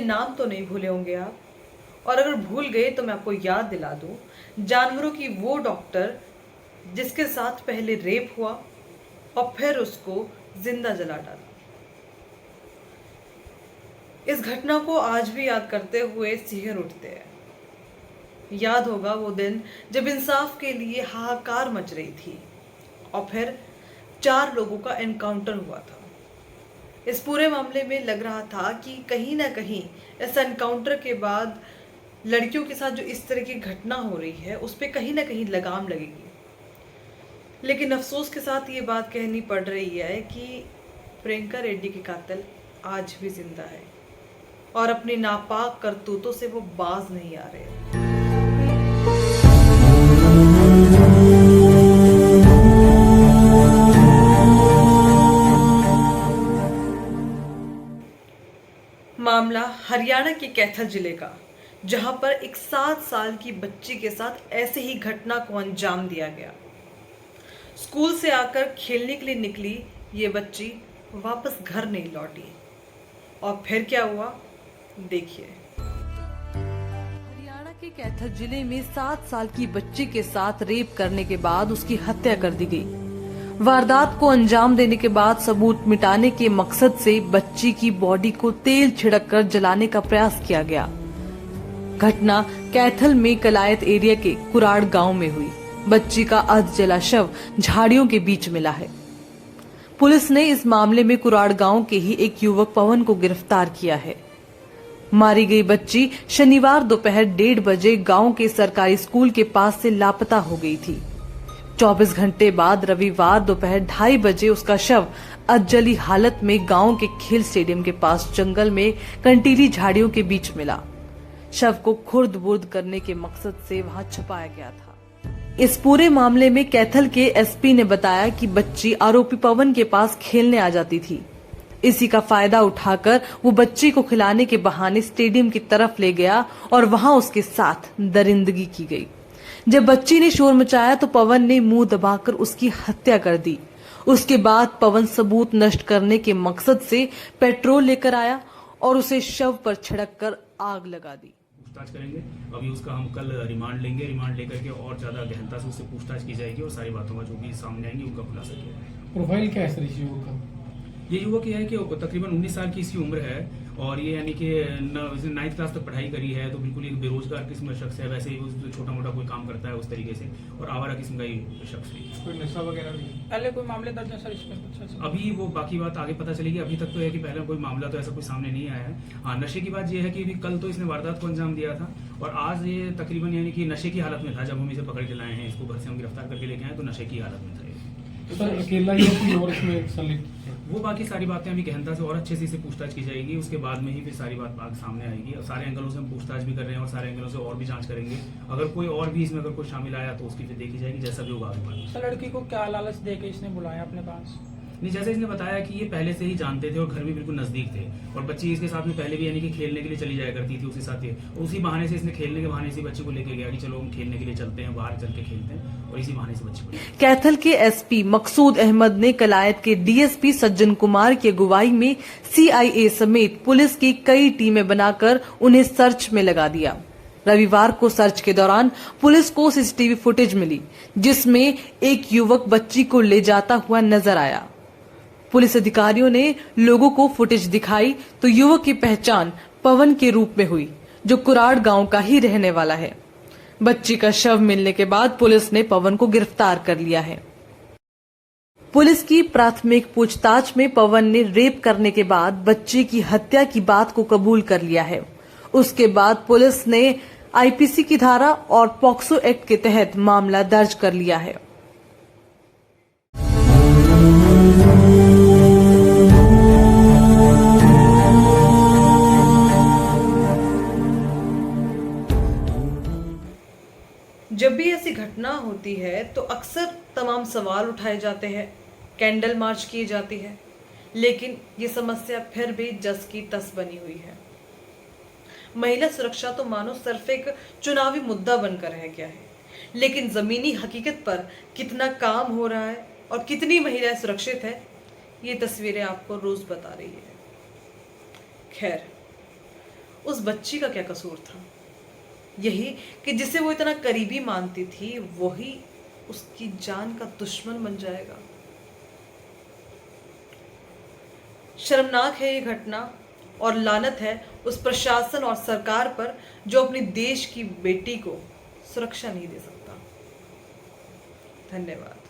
नाम तो नहीं भूले होंगे आप, और अगर भूल गए तो मैं आपको याद दिला दूं, जानवरों की वो डॉक्टर जिसके साथ पहले रेप हुआ और फिर उसको जिंदा जला डाला। इस घटना को आज भी याद करते हुए सिहर उठते हैं। याद होगा वो दिन जब इंसाफ के लिए हाहाकार मच रही थी और फिर 4 लोगों का एनकाउंटर हुआ था। इस पूरे मामले में लग रहा था कि कहीं ना कहीं इस एनकाउंटर के बाद लड़कियों के साथ जो इस तरह की घटना हो रही है उस पर कहीं ना कहीं लगाम लगेगी। लेकिन अफसोस के साथ ये बात कहनी पड़ रही है कि प्रियंका रेड्डी के कातिल आज भी जिंदा है और अपनी नापाक करतूतों से वो बाज नहीं आ रहे। मामला हरियाणा के कैथल जिले का, जहां पर एक 7 साल की बच्ची के साथ ऐसे ही घटना को अंजाम दिया गया। स्कूल से आकर खेलने के लिए निकली ये बच्ची वापस घर नहीं लौटी और फिर क्या हुआ देखिए। हरियाणा के कैथल जिले में 7 साल की बच्ची के साथ रेप करने के बाद उसकी हत्या कर दी गई। वारदात को अंजाम देने के बाद सबूत मिटाने के मकसद से बच्ची की बॉडी को तेल छिड़ककर जलाने का प्रयास किया गया। घटना कैथल में कलायत एरिया के कुराड़ गांव में हुई। बच्ची का अर्ध जला शव झाड़ियों के बीच मिला है। पुलिस ने इस मामले में कुराड़ गांव के ही एक युवक पवन को गिरफ्तार किया है। मारी गई बच्ची शनिवार दोपहर 1:30 बजे गांव के सरकारी स्कूल के पास से लापता हो गई थी। 24 घंटे बाद रविवार दोपहर 2:30 बजे उसका शव अधजली हालत में गांव के खेल स्टेडियम के पास जंगल में कंटीली झाड़ियों के बीच मिला। शव को खुर्द-बुर्द करने के मकसद से वहां छुपाया गया था। इस पूरे मामले में कैथल के एसपी ने बताया कि बच्ची आरोपी पवन के पास खेलने आ जाती थी। इसी का फायदा उठाकर वो बच्ची को खिलाने के बहाने स्टेडियम की तरफ ले गया और वहां उसके साथ दरिंदगी की गई। जब बच्ची ने शोर मचाया तो पवन ने मुंह दबाकर उसकी हत्या कर दी। उसके बाद पवन सबूत नष्ट करने के मकसद से पेट्रोल लेकर आया और उसे शव पर छिड़ककर आग लगा दी। पूछताछ करेंगे। अभी उसका हम कल रिमांड लेंगे। रिमांड लेकर के और ज्यादा गहनता से उससे पूछताछ की जाएगी और सारी बातों का जो भी सामने आएंगी उनका खुलासा किया जाएगा। प्रोफाइल क्या है सर इस युवक का? ये युवक ये है कि तकरीबन 19 साल की इसकी उम्र है और ये यानी कि 9th क्लास तक पढ़ाई करी है, तो बिल्कुल एक बेरोजगार किस्म का शख्स है। वैसे ही वो छोटा मोटा कोई काम करता है उस तरीके से और आवारा किस्म का ही शख्स है। कोई नशा वगैरह भी पहले कोई मामले दर्ज है सर इसमें? अभी वो बाकी बात आगे पता चलेगी। अभी तक तो है कि पहले कोई मामला तो ऐसा कोई सामने नहीं आया है। हाँ, नशे की बात ये है कि कल तो इसने वारदात को अंजाम दिया था और आज ये तकरीबन यानी कि नशे की हालत में था। जब हम इसे पकड़ के लाए हैं, इसको घर से हम गिरफ्तार करके लेके आए तो नशे की हालत में था। तो सर अकेला ही कोई और इसमें संलिप्त? वो बाकी सारी बातें अभी गहनता से और अच्छे से इसे पूछताछ की जाएगी। उसके बाद में ही फिर सारी बात सामने आएगी और सारे एंगलों से हम पूछताछ भी कर रहे हैं और सारे एंगलों से और भी जांच करेंगे। अगर कोई और भी इसमें अगर कोई शामिल आया तो उसकी फिर देखी जाएगी, जैसा भी होगा आगे। सर लड़की को क्या लालच दे के इसने बुलाया अपने पास? नहीं, जैसे इसने बताया कि ये पहले से ही जानते थे और घर भी बिल्कुल नजदीक थे और बच्ची इसके साथ में पहले भी यानी कि खेलने के लिए चली जाया करती थी उसके साथ ही। उसी बहाने से इसने खेलने के बहाने से बच्ची को लेके गया कि चलो हम खेलने के लिए चलते हैं, बाहर चल के खेलते हैं, और इसी बहाने से बच्ची को। कैथल के एसपी मकसूद अहमद ने कलायत के डीएसपी सज्जन कुमार की अगुवाई में सीआईए समेत पुलिस की कई टीमें बनाकर उन्हें सर्च में लगा दिया। रविवार को सर्च के दौरान पुलिस को सीसीटीवी फुटेज मिली जिसमें एक युवक बच्ची को ले जाता हुआ नजर आया। पुलिस अधिकारियों ने लोगों को फुटेज दिखाई तो युवक की पहचान पवन के रूप में हुई, जो कुराड़ गांव का ही रहने वाला है। बच्ची का शव मिलने के बाद पुलिस ने पवन को गिरफ्तार कर लिया है। पुलिस की प्राथमिक पूछताछ में पवन ने रेप करने के बाद बच्ची की हत्या की बात को कबूल कर लिया है। उसके बाद पुलिस ने आईपीसी की धारा और पॉक्सो एक्ट के तहत मामला दर्ज कर लिया है। जब भी ऐसी घटना होती है तो अक्सर तमाम सवाल उठाए जाते हैं, कैंडल मार्च की जाती है, लेकिन ये समस्या फिर भी जस की तस बनी हुई है। महिला सुरक्षा तो मानो सिर्फ एक चुनावी मुद्दा बनकर रह गया है, लेकिन जमीनी हकीकत पर कितना काम हो रहा है और कितनी महिलाएं सुरक्षित है, ये तस्वीरें आपको रोज बता रही है। खैर, उस बच्ची का क्या कसूर था? यही कि जिसे वो इतना करीबी मानती थी वही उसकी जान का दुश्मन बन जाएगा। शर्मनाक है ये घटना और लानत है उस प्रशासन और सरकार पर जो अपनी देश की बेटी को सुरक्षा नहीं दे सकता। धन्यवाद।